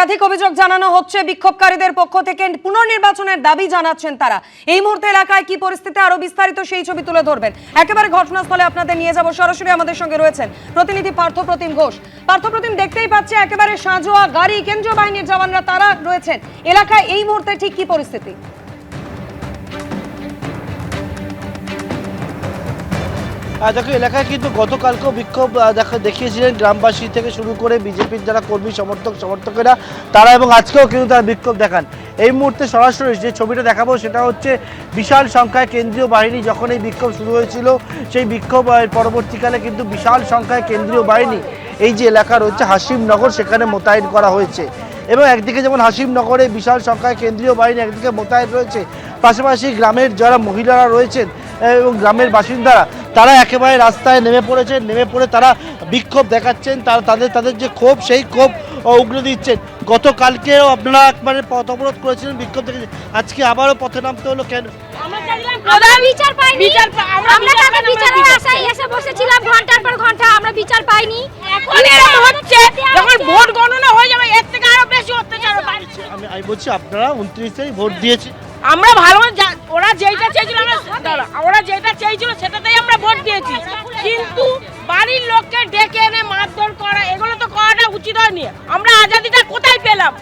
একাধিক অভিযোগ জানানো হচ্ছে বিক্ষোভকারীদের পক্ষ থেকে পুনর্নির্বাচনের দাবি জানাচ্ছেন তারা। এই মুহূর্তে এলাকায় কি পরিস্থিতি আরো বিস্তারিত সেই ছবি তুলে ধরবেন। একেবারে ঘটনাস্থলে আপনাদের নিয়ে যাব। সরাসরি আমাদের সঙ্গে রয়েছেন প্রতিনিধি পার্থপ্রতিম ঘোষ। পার্থপ্রতিম, দেখতেই পাচ্ছে একেবারে সাঁজোয়া গাড়ি, কেন্দ্রীয় বাহিনীর জওয়ানরা তারা রয়েছেন এলাকায়। এই মুহূর্তে ঠিক কি পরিস্থিতি? দেখো, এলাকায় কিন্তু গতকালকেও বিক্ষোভ দেখিয়েছিলেন গ্রামবাসী থেকে শুরু করে বিজেপির যারা কর্মী সমর্থকেরা তারা, এবং আজকেও কিন্তু তারা বিক্ষোভ দেখান। এই মুহূর্তে সরাসরি যে ছবিটা দেখাবো সেটা হচ্ছে বিশাল সংখ্যায় কেন্দ্রীয় বাহিনী যখন এই বিক্ষোভ শুরু হয়েছিল, সেই বিক্ষোভ পরবর্তীকালে কিন্তু বিশাল সংখ্যায় কেন্দ্রীয় বাহিনী এই যে এলাকা রয়েছে হাসিমনগর সেখানে মোতায়েন করা হয়েছে। এবং একদিকে যেমন হাসিমনগরে বিশাল সংখ্যায় কেন্দ্রীয় বাহিনী একদিকে মোতায়েন রয়েছে, পাশাপাশি গ্রামের যারা মহিলারা রয়েছেন এবং গ্রামের বাসিন্দারা তারা একেবারে রাস্তায় নেমে পড়েছেন। নেমে পড়ে তারা বিক্ষোভ দেখাচ্ছেন, তাদের যে ক্ষোভ সেই ক্ষোভ উগড়ে দিচ্ছেন। গতকালকেও আপনারা একবারে পথ অবরোধ করেছিলেন, বিক্ষোভ দেখেছেন, আজকে আবারও পথে নামতে হলো কেন? ঘন্টার পর ঘন্টা আমরা বিচার পাইনি। আমি বলছি আপনারা 29 তারিখ ভোট দিয়েছি, আমরা ভালো, ওরা যেটা চেয়েছিল সেটাতেই আমরা ভোট দিয়েছি, কিন্তু বাড়ির লোককে ডেকে এনে মারধর করা এগুলো তো করাটা উচিত হয়নি। আমরা আজাদিটা কোথায় পেলাম,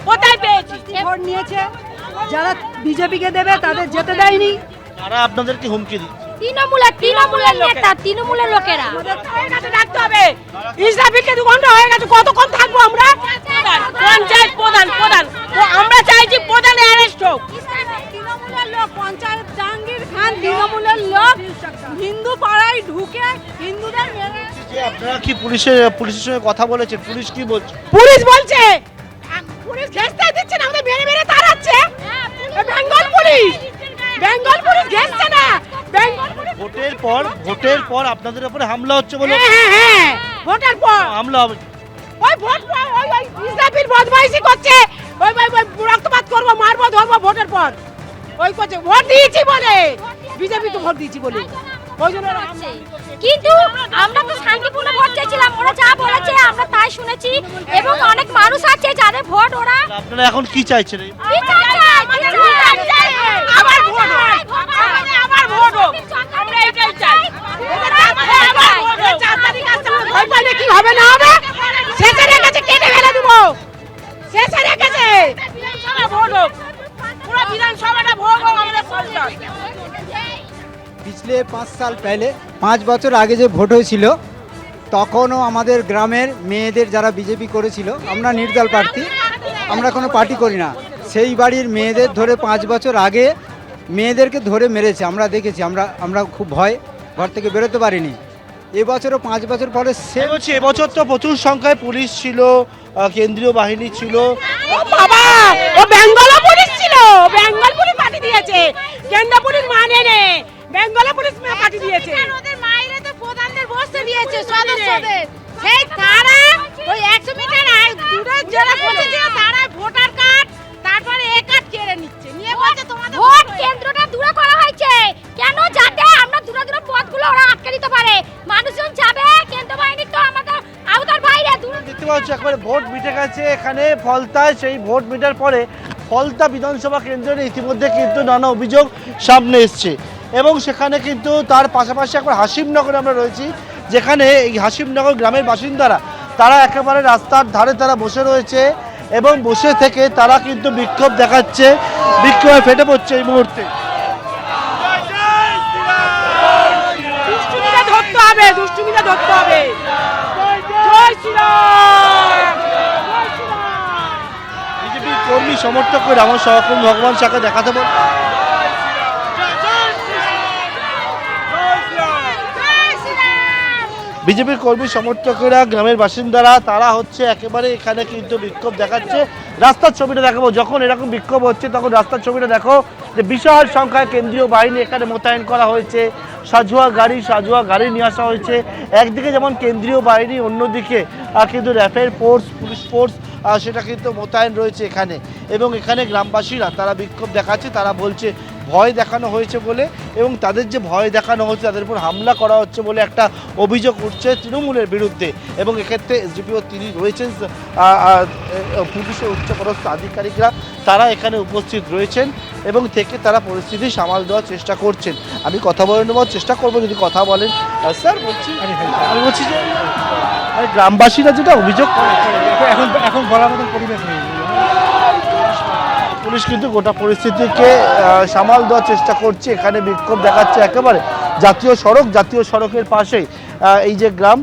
কোথায় পেয়েছি? ভোট নিয়েছে যারা বিজেপিকে দেবে তাদের যেতে দেয়নি, তারা আপনাদেরকে হুমকি দিচ্ছে। তৃণমূলের লোকেরা রাখতে হবে। ইসলামিকে 2 ঘন্টা হয়ে গেছে, কতক্ষণ থাকবো আমরা? পঞ্চায়েত প্রধান আমরা চাইছি প্রধান অ্যারেস্ট হোক। তৃণমূলের লোক, পঞ্চায়েত জাহাঙ্গীর খান তৃণমূলের লোক হিন্দু পাড়ায় ঢুকে হিন্দুদের মেরে। আপনারা কি পুলিশের সঙ্গে কথা বলেছেন? পুলিশ কি বলছে? পুলিশ বলছে পুলিশ ঘেঁষতে দিচ্ছে না, আমাদের মেরে মেরে তাড়াচ্ছে। বেঙ্গল পুলিশ ঘেঁষছে না। ভোটের পর আপনাদের উপরে হামলা হচ্ছে বলে? হ্যাঁ, ভোটের পর হামলা হবে। ওই ইসলামির বদমাইশি করছে, ওই রক্তপাত করবো, মারবো, ধরবো ভোটের পর। ওই করছে ভোট দিয়েছি বলে, বিজেপিকে ভোট দিয়েছি বলে, ওই জন্য। কিন্তু আমরা তো শান্তিপূর্ণ ভোট চেয়েছিলাম, ওরা যা বলেছে আমরা তাই শুনেছি, এবং অনেক মানুষ আছে যাদের ভোট ওরা। আপনারা এখন কি চাইছেন? আবার ভোট হোক, আমরা এটাই চাই। ভয় পাইলে কি হবে না হবে? শেষে রেখেছে, কেটে ফেলে দেবো। শেষে রেখেছে, ভোট হোক, পুরো বিধানসভাটা ভোট হোক আমাদের সরকার। पिछले 5 साल पहले 5 বছর আগে যে ভোট হয়েছিল তখনও আমাদের গ্রামের মেয়েদের যারা বিজেপি করেছিল, আমরা নির্দল প্রার্থী, আমরা কোনো পার্টি করি না, সেই বাড়ির মেয়েদের ধরে 5 বছর আগে মেয়েদেরকে ধরে মেরেছে, আমরা দেখেছি। আমরা খুব ভয়, ঘর থেকে বেরোতে পারিনি। এবছরও 5 বছর পরে এবছর তো প্রচুর সংখ্যায় পুলিশ ছিল, কেন্দ্রীয় বাহিনী ছিল। ও বাবা, ও বেঙ্গল পুলিশ ছিল, বেঙ্গল পুলিশ পার্টি দিয়েছে, কেন্দ্র পুলিশ মানে নে, বেঙ্গল পুলিশ পার্টি দিয়েছে। ওদের মাইরে তো প্রধানদের বসতে দিয়েছে সদস্যদের, সেই তারা ওই 100 মিটার দূরে যারা বসেছিল তারা ভোটার কার্ড, তারপরে এই কার্ড কেড়ে নিচ্ছে, নিয়ে বলছে তোমাদের ভোট কেন্দ্রটা দূরে করা হয়েছে কেন, যাতে আমরা দূরে পথগুলো ওরা আটকে দিতে পারে, মানুষজন যাবে। কেন্দ্র বাহিনী তো আমাদের আওতার বাইরে। দেখতে পাচ্ছি একবারে ভোট মিটে গেছে এখানে ফলতায়। সেই ভোট মিটার পরে ফলতা বিধানসভা কেন্দ্রে ইতিমধ্যে কিন্তু নানা অভিযোগ সামনে এসছে, এবং সেখানে কিন্তু তার পাশাপাশি একবার হাসিমনগরে আমরা রয়েছি, যেখানে এই হাসিমনগর গ্রামের বাসিন্দারা তারা একেবারে রাস্তার ধারে তারা বসে রয়েছে, এবং বসে থেকে তারা কিন্তু বিক্ষোভ দেখাচ্ছে, বিক্ষোভে ফেটে পড়ছে এই মুহূর্তে। দুষ্টুমিটা ধরতে হবে। জয় শ্রীরাম। বিজেপির কর্মী সমর্থকরা আমার সহকর্মী ভগবান শাখা দেখাতে বল। বিজেপির কর্মী সমর্থকেরা গ্রামের বাসিন্দারা তারা হচ্ছে একেবারে এখানে কিন্তু বিক্ষোভ দেখাচ্ছে। রাস্তার ছবিটা দেখাবো, যখন এরকম বিক্ষোভ হচ্ছে তখন রাস্তার ছবিটা দেখো, যে বিশাল সংখ্যায় কেন্দ্রীয় বাহিনী এখানে মোতায়েন করা হয়েছে, সাজোয়া গাড়ি নিয়ে আসা হয়েছে। একদিকে যেমন কেন্দ্রীয় বাহিনী, অন্যদিকে কিন্তু র্যাপিড ফোর্স, পুলিশ ফোর্স সেটা কিন্তু মোতায়েন রয়েছে এখানে, এবং এখানে গ্রামবাসীরা তারা বিক্ষোভ দেখাচ্ছে, তারা বলছে ভয় দেখানো হয়েছে বলে এবং তাদের যে ভয় দেখানো হচ্ছে তাদের উপর হামলা করা হচ্ছে বলে একটা অভিযোগ উঠছে তৃণমূলের বিরুদ্ধে। এবং এক্ষেত্রে এসডিপিও তিনি রয়েছেন, পুলিশের উচ্চপদস্থ আধিকারিকরা তারা এখানে উপস্থিত রয়েছেন এবং থেকে তারা পরিস্থিতি সামাল দেওয়ার চেষ্টা করছেন। আমি কথা বলে নেওয়ার চেষ্টা করবো যদি কথা বলেন। স্যার বলছি, আমি বলছি যে গ্রামবাসীরা যেটা অভিযোগ এখন বলার মতন পরিবেশ নেই। পুলিশ কিন্তু গোটা পরিস্থিতিকে সামাল দেওয়ার চেষ্টা করছে। এখানে বিক্ষোভ দেখাচ্ছে একেবারে জাতীয় সড়কের পাশেই এই যে গ্রাম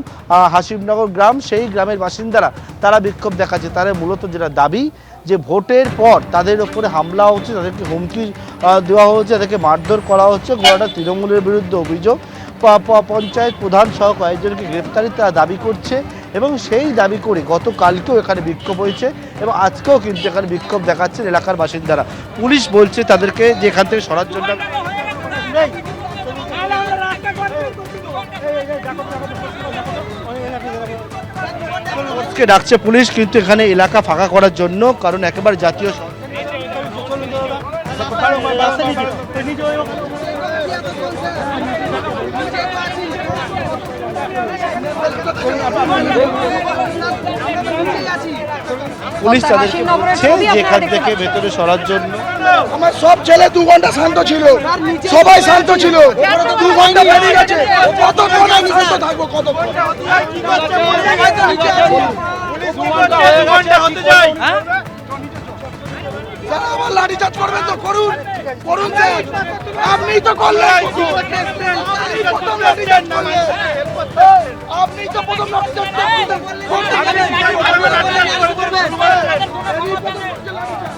হাসিমনগর গ্রাম, সেই গ্রামের বাসিন্দারা তারা বিক্ষোভ দেখাচ্ছে। তারা মূলত যেটা দাবি যে ভোটের পর তাদের ওপরে হামলা হচ্ছে, তাদেরকে হুমকি দেওয়া হচ্ছে, তাদেরকে মারধর করা হচ্ছে। গোটা তৃণমূলের বিরুদ্ধে অভিযোগ, পঞ্চায়েত প্রধান সহ কয়েকজনকে গ্রেপ্তারি তারা দাবি করছে এবং সেই দাবি করে গতকালকেও এখানে বিক্ষোভ হয়েছে এবং আজকেও কিন্তু এখানে বিক্ষোভ দেখাচ্ছেন এলাকার বাসিন্দারা। পুলিশ বলছে তাদেরকে যে এখান থেকে সরার জন্য ডাকছে পুলিশ, কিন্তু এখানে এলাকা ফাঁকা করার জন্য, কারণ একেবারে জাতীয় পুলিশ তাদেরকে বলছে যে এখান থেকে ভেতরে সরার জন্য। আমার সব ছেলে 2 ঘন্টা শান্ত ছিল, সবাই শান্ত ছিল, 2 ঘন্টা বেরিয়ে গেছে, কতক্ষণ আমি শান্ত থাকবো? কতক্ষণ যারা আবার লাঠিচার্জ করবেন তো করুন, করুন স্যার, আপনিই তো করলেন, প্রথম লাঠিচার্জ করলেন, আপনিই তো প্রথম লাঠিচার্জ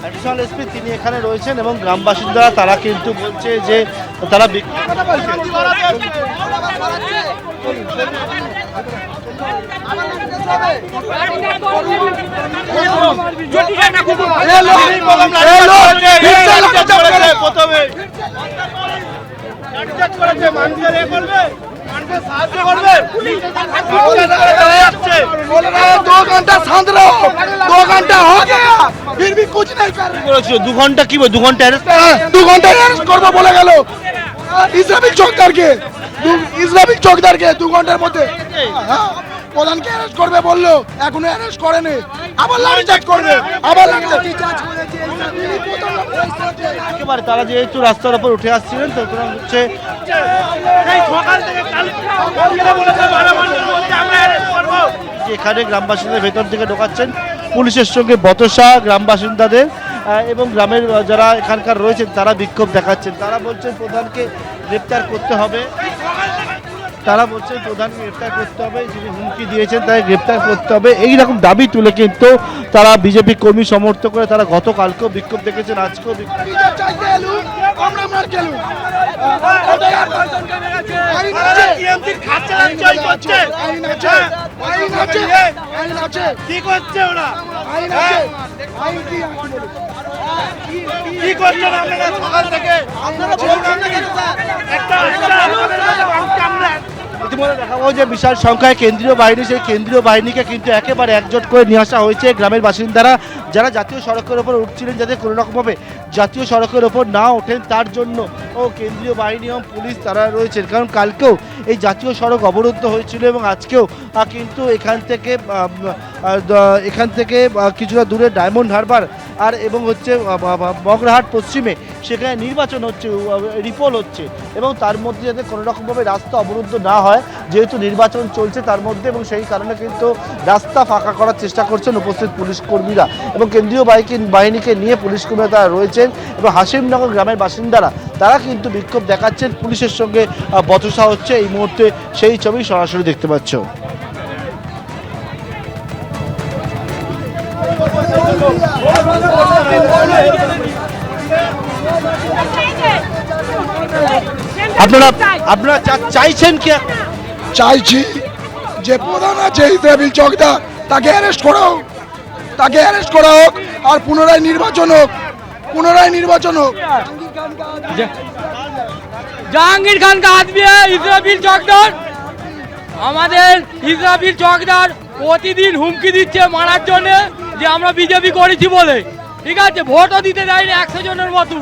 অ্যাডিশনাল এসপি তিনি এখানে রয়েছেন এবং গ্রামবাসিন্দারা তারা কিন্তু বলছে যে তারা दो घंटा शांत रहो, 2 घंटा हो गया फिर भी कुछ नहीं कर रहे। 2 ঘন্টা কি 2 ঘন্টা 2 ঘন্টা অ্যারেস্ট করবো বলে গেল ইসলামিক চৌকিদারকে 2 ঘন্টার মধ্যে। হ্যাঁ, প্রধানকে অ্যারেস্ট করবে বললো, এখনো অ্যারেস্ট করেনি, আবার লাঠিচার্জ করবে, আবার লাঠিচার্জ। একেবারে তারা যেহেতু রাস্তার উপর উঠে আসছিলেন তো সুতরাং হচ্ছে এখানে গ্রামবাসীদের ভেতর থেকে ঢোকাচ্ছেন, পুলিশের সঙ্গে বচসা গ্রামবাসিন্দাদের এবং গ্রামের যারা এখানকার রয়েছেন তারা বিক্ষোভ দেখাচ্ছেন। তারা বলছেন প্রধানকে গ্রেপ্তার করতে হবে, যিনি হুমকি দিয়েছেন তাকে গ্রেপ্তার করতে হবে, এইরকম দাবি তুলে কিন্তু তারা বিজেপি কর্মী সমর্থক করে তারা গতকালকেও বিক্ষোভ দেখেছেন, আজকেও ইতিমধ্যে দেখাবো যে বিশাল সংখ্যায় কেন্দ্রীয় বাহিনী, সেই কেন্দ্রীয় বাহিনীকে কিন্তু একেবারে একজোট করে নিয়ে আসা হয়েছে। গ্রামের বাসিন্দারা যারা জাতীয় সড়কের ওপর উঠছিলেন, যাতে কোনো রকমভাবে জাতীয় সড়কের ওপর না ওঠেন তার জন্য কেন্দ্রীয় বাহিনী এবং পুলিশ তারা রয়েছেন। কারণ কালকেও এই জাতীয় সড়ক অবরুদ্ধ হয়েছিল এবং আজকেও কিন্তু এখান থেকে কিছুটা দূরে ডায়মন্ড হারবার আর এবং হচ্ছে মগরাহাট পশ্চিমে সেখানে নির্বাচন হচ্ছে, রিপোল হচ্ছে এবং তার মধ্যে যাতে কোনো রকমভাবে রাস্তা অবরুদ্ধ না হয়, যেহেতু নির্বাচন চলছে তার মধ্যে, এবং সেই কারণে কিন্তু রাস্তা ফাঁকা করার চেষ্টা করছেন উপস্থিত পুলিশ কর্মীরা এবং কেন্দ্রীয় বাহিনীকে নিয়ে পুলিশ কর্মীরা তারা রয়েছেন এবং হাসিমনগর গ্রামের বাসিন্দারা তারা কিন্তু বিক্ষোভ দেখাচ্ছেন, পুলিশের সঙ্গে বচসা হচ্ছে। এই মুহূর্তে সেই ছবি সরাসরি দেখতে পাচ্ছ। আপনারা চাইছেন কি? চাইছি যে প্রধান আছে ইসরাফিল চৌকিদার তাকে অ্যারেস্ট করা হোক, আর পুনরায় নির্বাচন হোক। জাহাঙ্গীর খান का आदमी है ইসরাফিল চৌকিদার। আমাদের ইসরাফিল চৌকিদার প্রতিদিন হুমকি দিচ্ছে মারার জন্য, যে আমরা বিজেপি করেছি বলে, ঠিক আছে, ভোটও দিতে দেয়নি 100 জনের মতন।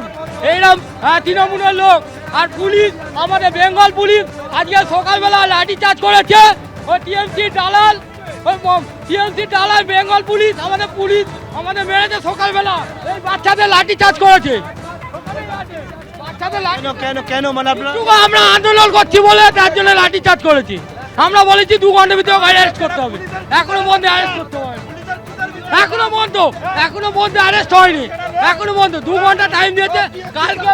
এইরকম তৃণমূলের লোক। আর পুলিশ, আমাদের বেঙ্গল পুলিশ আজকে সকালবেলা লাঠি চার্জ করেছে। ওই টিএমসি দালাল, ওই টিএমসি দালাল বেঙ্গল পুলিশ আমাদের মেরেছে সকালবেলা। এই বাচ্চাদের লাঠি চার্জ করেছে। বাচ্চাদের লাঠি কেন মানে আপনারা আমরা আন্দোলন করছি বলে তার জন্য লাঠি চার্জ করেছি। আমরা বলেছি 2 ঘন্টার ভিতরে অ্যারেস্ট করতে হবে। এখনো পর্যন্ত অ্যারেস্ট করতে হবে, এখনো পর্যন্ত অ্যারেস্ট হয়নি। এখনো পর্যন্ত 2 ঘন্টা টাইম দিয়েছে। কালকে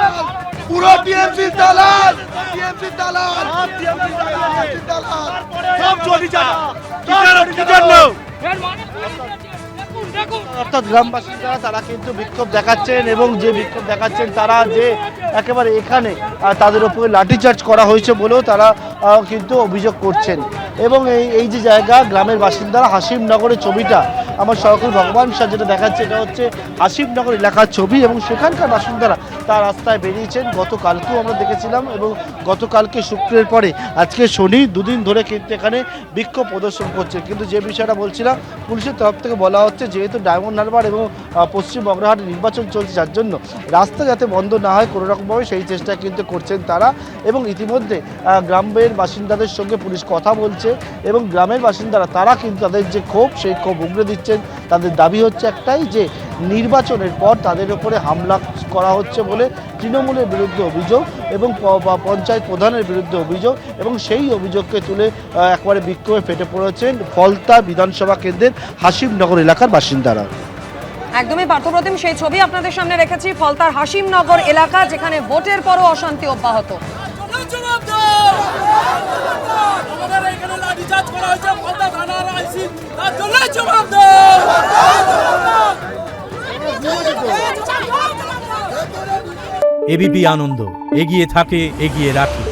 পুরো টিএমসি দালাল, টিএমসি দালাল, টিএমসি দালাল সব চলি যাবে। কি জন্য? দেখুন অর্থাৎ গ্রামবাসীরা তারা কিন্তু বিক্ষোভ দেখাচ্ছেন এবং যে বিক্ষোভ দেখাচ্ছেন তারা যে একেবারে এখানে তাদের উপরে লাঠিচার্জ করা হয়েছে বলেও তারা কিন্তু অভিযোগ করছেন। এবং এই যে জায়গা গ্রামের বাসিন্দারা হাসিমনগরের ছবিটা আমার সরকারি ভগবান স্যার যেটা দেখাচ্ছে এটা হচ্ছে হাসিমনগর এলাকার ছবি এবং সেখানকার বাসিন্দারা তার রাস্তায় বেরিয়েছেন। গতকালকেও আমরা দেখেছিলাম এবং গতকালকে শুক্রের পরে আজকে শনি, 2 দিন ধরে কিন্তু এখানে বিক্ষোভ প্রদর্শন করছে। কিন্তু যে বিষয়টা বলছিলাম, পুলিশের তরফ থেকে বলা হচ্ছে যেহেতু ডায়মন্ড হারবার এবং পশ্চিম বগ্রাহাট নির্বাচন চলছে যার জন্য রাস্তা যাতে বন্ধ না হয় কোনো রকমভাবে সেই চেষ্টা কিন্তু করছেন তারা। এবং ইতিমধ্যে গ্রামের বাসিন্দাদের সঙ্গে পুলিশ কথা বলছে এবং গ্রামের বাসিন্দারা তারা কিন্তু তাদের যে ক্ষোভ সেই ক্ষোভ উগড়ে দিচ্ছেন। তাদের দাবি হচ্ছে একটাই যে নির্বাচনের পর তাদের উপরে হামলা করা হচ্ছে বলে তৃণমূলের বিরুদ্ধে অভিযোগ এবং পঞ্চায়েত প্রধানের বিরুদ্ধে অভিযোগ এবং সেই অভিযোগকে তুলে একবারে বিক্ষোভে ফেটে পড়েছেন ফলতা বিধানসভা কেন্দ্রের হাসিমনগর এলাকার বাসিন্দারা। একদমই পার্থপ্রতিম সেই ছবি আপনাদের সামনে রেখেছি। ফলতার হাসিমনগর এলাকা, যেখানে ভোটের পরও অশান্তি অব্যাহত। এবিপি আনন্দ, এগিয়ে থাকে, এগিয়ে রাখে।